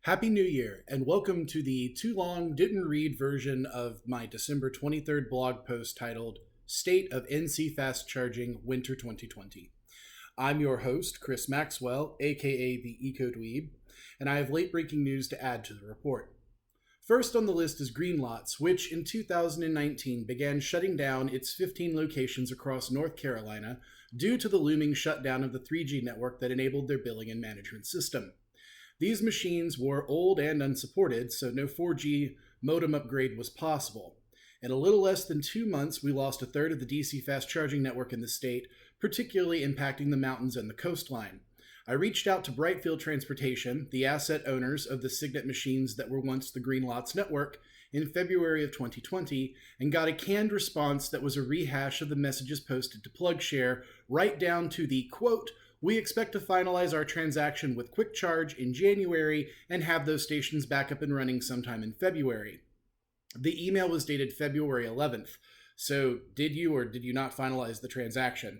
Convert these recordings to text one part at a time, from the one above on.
Happy New Year, and welcome to the too long didn't read version of my December 23rd blog post titled State of NC Fast Charging Winter 2020. I'm your host, Chris Maxwell, aka the Eco Dweeb, and I have late breaking news to add to the report. First on the list is Greenlots, which in 2019 began shutting down its 15 locations across North Carolina due to the looming shutdown of the 3G network that enabled their billing and management system. These machines were old and unsupported, so no 4G modem upgrade was possible. In a little less than 2 months, we lost a third of the DC fast charging network in the state, particularly impacting the mountains and the coastline. I reached out to Brightfield Transportation, the asset owners of the Signet machines that were once the Greenlots network, in February of 2020, and got a canned response that was a rehash of the messages posted to PlugShare, right down to the, quote, "We expect to finalize our transaction with Quick Charge in January and have those stations back up and running sometime in February." The email was dated February 11th, so did you or did you not finalize the transaction?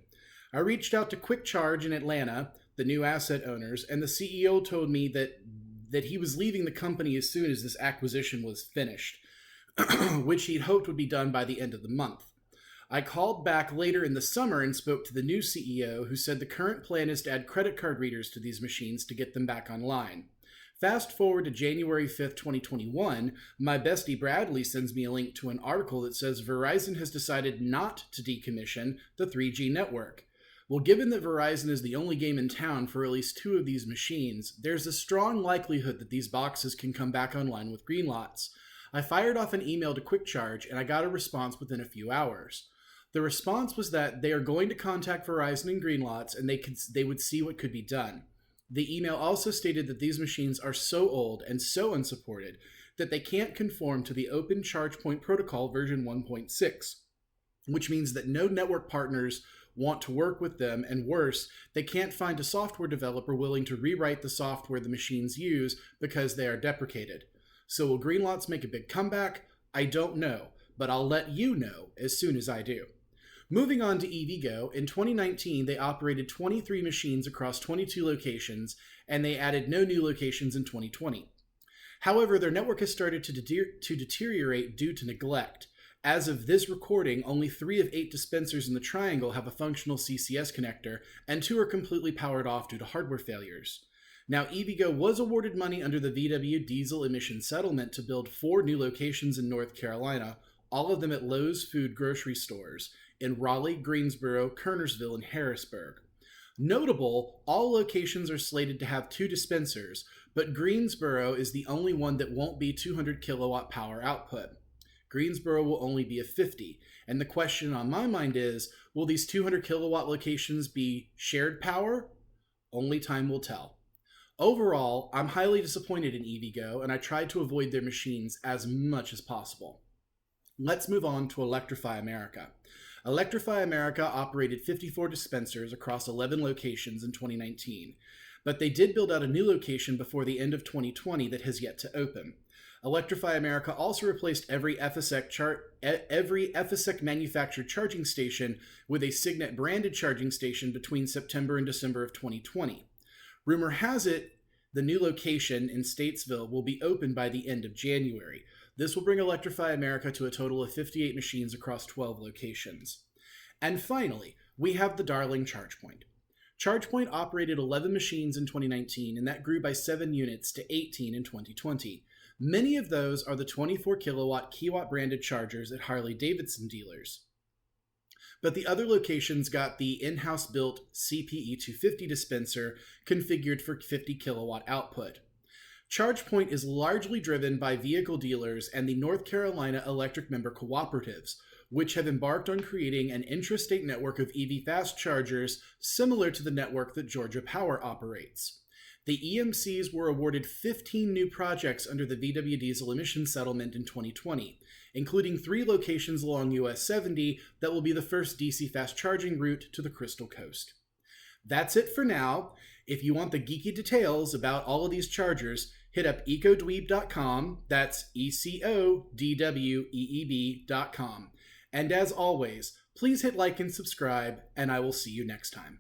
I reached out to Quick Charge in Atlanta, the new asset owners, and the CEO told me that he was leaving the company as soon as this acquisition was finished, which he'd hoped would be done by the end of the month. I called back later in the summer and spoke to the new CEO, who said the current plan is to add credit card readers to these machines to get them back online. Fast forward to January 5th, 2021, my bestie Bradley sends me a link to an article that says Verizon has decided not to decommission the 3G network. Well, given that Verizon is the only game in town for at least 2 of these machines, there's a strong likelihood that these boxes can come back online with Greenlots. I fired off an email to Quick Charge and I got a response within a few hours. The response was that they are going to contact Verizon and Greenlots and they would see what could be done. The email also stated that these machines are so old and so unsupported that they can't conform to the Open Charge Point Protocol version 1.6, which means that no network partners want to work with them, and worse, they can't find a software developer willing to rewrite the software the machines use because they are deprecated. So will Greenlots make a big comeback? I don't know, but I'll let you know as soon as I do. Moving on to EVGO, in 2019 they operated 23 machines across 22 locations, and they added no new locations in 2020. However, their network has started to deteriorate due to neglect. As of this recording, only 3 of 8 dispensers in the triangle have a functional CCS connector, and 2 are completely powered off due to hardware failures. Now, EVGO was awarded money under the VW diesel emission settlement to build 4 new locations in North Carolina, all of them at Lowe's Food grocery stores in Raleigh, Greensboro, Kernersville, and Harrisburg. Notable, all locations are slated to have 2 dispensers, but Greensboro is the only one that won't be 200 kilowatt power output. Greensboro will only be a 50, and the question on my mind is, will these 200 kilowatt locations be shared power? Only time will tell. Overall, I'm highly disappointed in EVGO, and I tried to avoid their machines as much as possible. Let's move on to Electrify America. Electrify America operated 54 dispensers across 11 locations in 2019, but they did build out a new location before the end of 2020 that has yet to open. Electrify America also replaced every FSEC manufactured charging station with a Signet branded charging station between September and December of 2020. Rumor has it the new location in Statesville will be open by the end of January. This will bring Electrify America to a total of 58 machines across 12 locations. And finally, we have the darling ChargePoint. ChargePoint operated 11 machines in 2019, and that grew by 7 units to 18 in 2020. Many of those are the 24 kilowatt Kiwatt branded chargers at Harley-Davidson dealers. But the other locations got the in-house built CPE 250 dispenser configured for 50 kilowatt output. ChargePoint is largely driven by vehicle dealers and the North Carolina electric member cooperatives, which have embarked on creating an intrastate network of EV fast chargers similar to the network that Georgia Power operates. The EMCs were awarded 15 new projects under the VW diesel emissions settlement in 2020, including 3 locations along US 70 that will be the first DC fast charging route to the Crystal Coast. That's it for now. If you want the geeky details about all of these chargers, hit up ecodweeb.com, that's ECODWEEB.com. And as always, please hit like and subscribe, and I will see you next time.